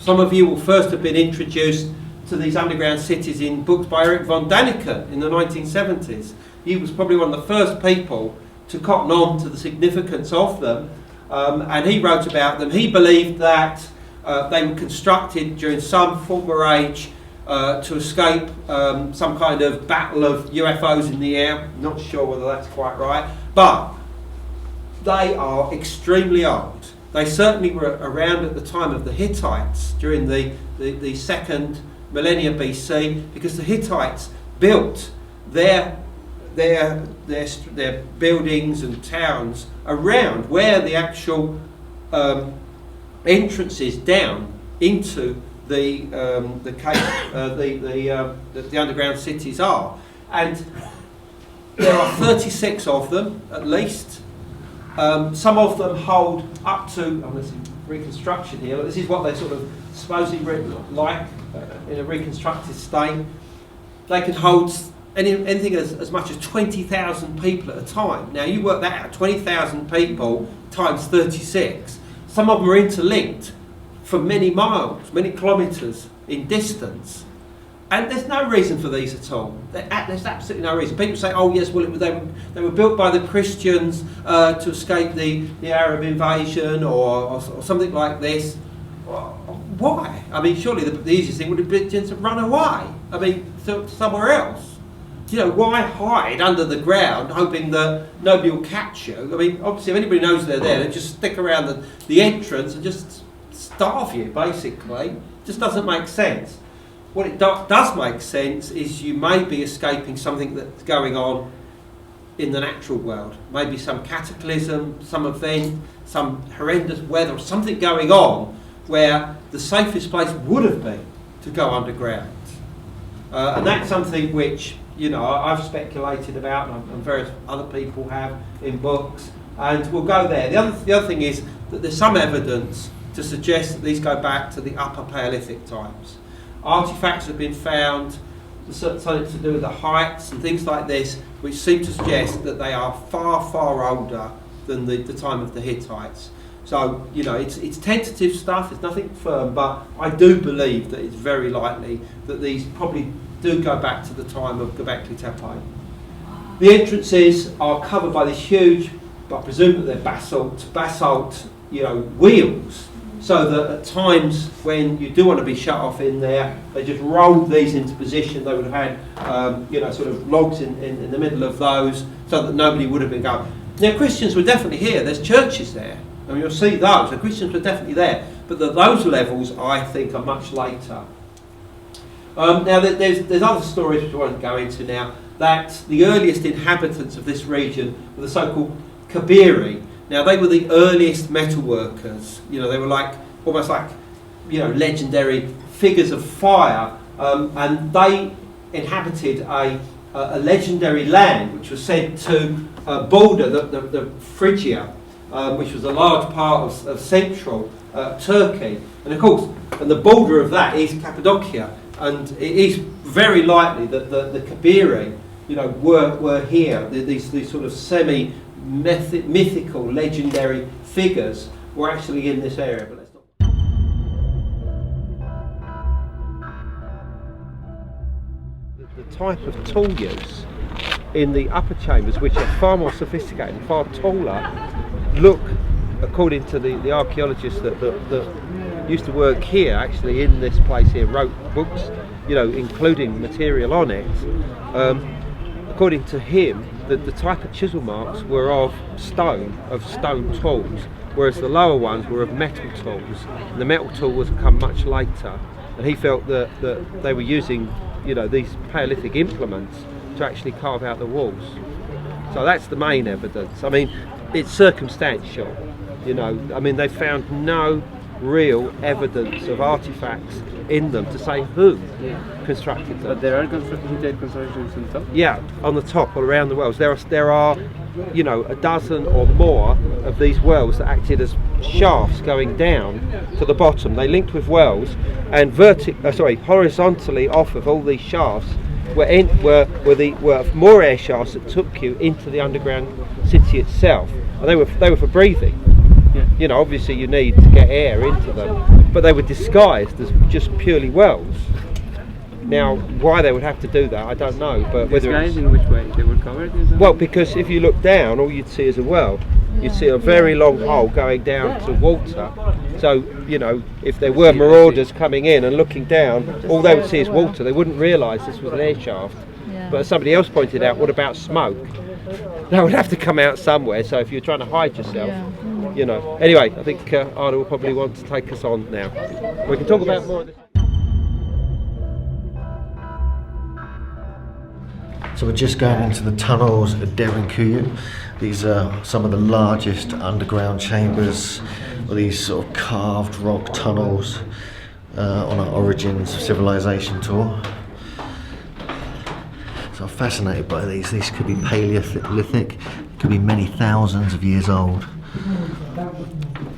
Some of you will first have been introduced to these underground cities in books by Eric von Däniken in the 1970s. He was probably one of the first people to cotton on to the significance of them, and he wrote about them. He believed that they were constructed during some former age to escape some kind of battle of UFOs in the air. Not sure whether that's quite right, but they are extremely old. They certainly were around at the time of the Hittites during the second millennia BC, because the Hittites built their buildings and towns around where the actual entrances down into the underground cities are, and there are 36 of them at least. Some of them hold up to, I'm going to see reconstruction here, this is what they sort of supposedly like in a reconstructed state. They can hold anything as much as 20,000 people at a time. Now you work that out, 20,000 people times 36. Some of them are interlinked for many miles, many kilometres in distance. And there's no reason for these at all. There's absolutely no reason. People say, oh yes, well they were built by the Christians to escape the Arab invasion or something like this. Why? I mean, surely the easiest thing would have been to run away. I mean, to somewhere else. You know, why hide under the ground hoping that nobody will catch you? I mean, obviously if anybody knows they're there, they just stick around the entrance and just starve you, basically. It just doesn't make sense. What it does make sense is you may be escaping something that's going on in the natural world. Maybe some cataclysm, some event, some horrendous weather, something going on where the safest place would have been to go underground. And that's something which, you know, I've speculated about, and various other people have in books, and we'll go there. The other thing is that there's some evidence to suggest that these go back to the Upper Paleolithic times. Artifacts have been found, something to do with the heights and things like this, which seem to suggest that they are far, far older than the time of the Hittites. So, you know, it's tentative stuff, it's nothing firm, but I do believe that it's very likely that these probably do go back to the time of Göbekli Tepe. The entrances are covered by these huge, I presume that they're basalt, you know, wheels, so that at times when you do want to be shut off in there, they just rolled these into position. They would have had, you know, sort of logs in the middle of those, so that nobody would have been going. Now, Christians were definitely here. There's churches there. I mean, you'll see those. The Christians were definitely there. But those levels, I think, are much later. Now, there's other stories which I won't go into now, that the earliest inhabitants of this region were the so-called Kabiri. Now, they were the earliest metal workers. You know, they were almost like, you know, legendary figures of fire, and they inhabited a legendary land which was said to border the Phrygia, which was a large part of central Turkey, and of course, and the border of that is Cappadocia, and it is very likely that the Kabiri, you know, were here. These sort of mythical, legendary figures were actually in this area. But let's not. The type of tool use in the upper chambers, which are far more sophisticated and far taller, look, according to the archaeologists that used to work here, actually in this place here, wrote books, you know, including material on it. According to him, the type of chisel marks were of stone tools, whereas the lower ones were of metal tools. And the metal tool was come much later, and he felt that they were using, you know, these Paleolithic implements to actually carve out the walls. So that's the main evidence. I mean, it's circumstantial, you know. I mean, they found no real evidence of artifacts in them to say who constructed them. But there are detailed constructions on top? Yeah, on the top, all around the wells. There are, you know, a dozen or more of these wells that acted as shafts going down to the bottom. They linked with wells, and horizontally off of all these shafts were more air shafts that took you into the underground city itself, and they were for breathing. Yeah. You know, obviously you need to get air into them, but they were disguised as just purely wells. Now, why they would have to do that, I don't know. But whether Disguised in which way? They were covered in something? well, because if you look down, all you'd see is a well. You'd see a very long hole going down to water. So, you know, if there were marauders coming in and looking down, all they would see is water. They wouldn't realise this was an air shaft. But as somebody else pointed out, what about smoke? That would have to come out somewhere. So if you're trying to hide yourself, you know. Anyway, I think Arda will probably want to take us on now. We can talk about more of this. So we're just going into the tunnels at Derinkuyu. These are some of the largest underground chambers, or these sort of carved rock tunnels on our Origins of Civilization tour. So I'm fascinated by these. These could be Paleolithic, could be many thousands of years old.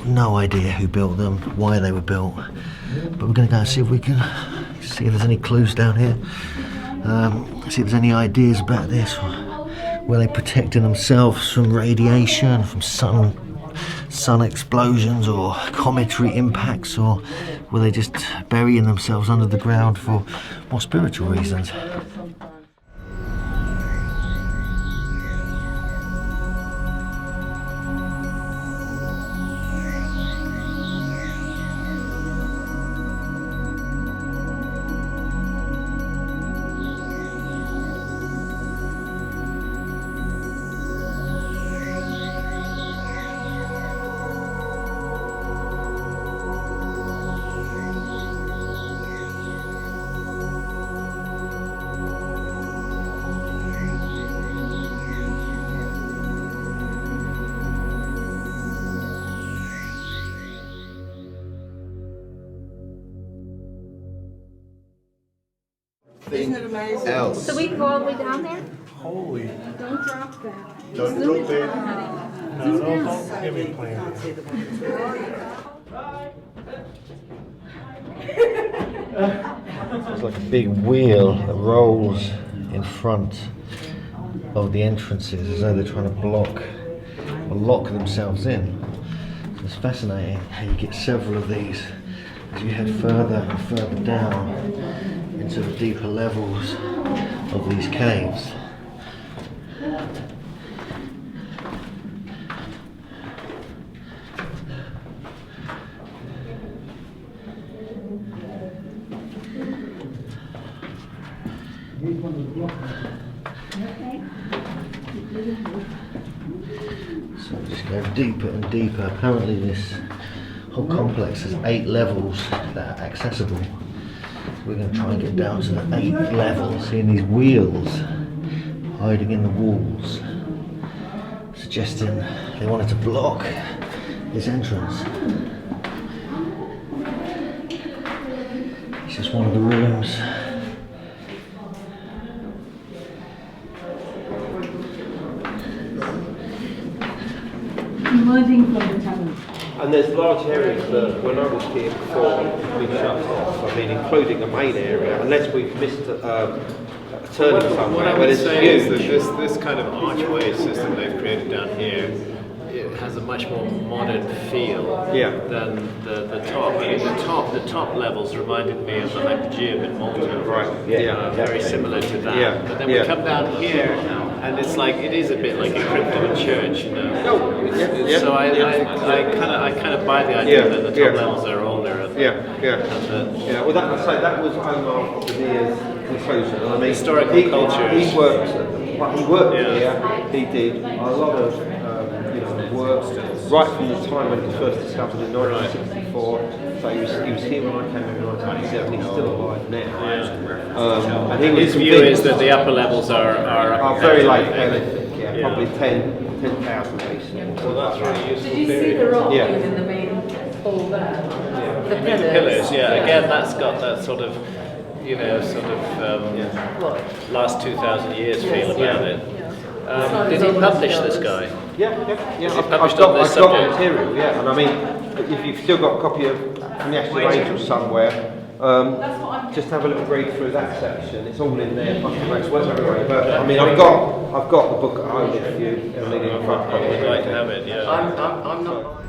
No idea who built them, why they were built, but we're going to go and see if we can see if there's any clues down here. See if there's any ideas about this. Were they protecting themselves from radiation, from sun explosions or cometary impacts, or were they just burying themselves under the ground for more spiritual reasons? Isn't it amazing? Else. So we can go all the way down there? Holy. Don't drop that. Don't drop it. No, don't give me plan. It's like a big wheel that rolls in front of the entrances as though they're trying to block or lock themselves in. So it's fascinating how you get several of these as you head further and further down into the deeper levels of these caves. So just go deeper and deeper. Apparently this whole complex has 8 levels that are accessible. We're going to try and get down to the 8th level, seeing these wheels hiding in the walls, suggesting they wanted to block this entrance. It's just one of the rooms. Emerging from the tunnel. And there's large areas that, when I was here before, we've shut off. I mean, including the main area, unless we've missed a turning somewhere. What I but would it's say is that huge. this kind of archway system they've created down here, it has a much more modern feel than the top. I mean, the top levels reminded me of the Hypogeum in Malta. Right. Very similar to that. Yeah. But then we come down here, and it's like it is a bit like a crypt of a church, you know. So I kind of buy the idea that the top levels are older. Well, that would say that was Omar Benir's conclusion. I mean, Historical cultures. He worked here. He did a lot of work right from the time when it was first discovered in 1964. So he was here when I came in 1997. He's still alive now. And he was His view is that the upper levels are very late Paleolithic. Probably 10,000 BC. Well, that's really useful. Did you see the rock in the main hall there? The pillars. Again, that's got that sort of, last 2,000 years feel about it. Did he publish this guy? I've published on this got subject? material, and I mean, if you've still got a copy of From the Ashes of Angels somewhere, just have a little read through that section. It's all in there. But I mean, I've got the book at home if you need it in front of you. I'd like to have it. Yeah. I'm not.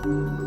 Bye.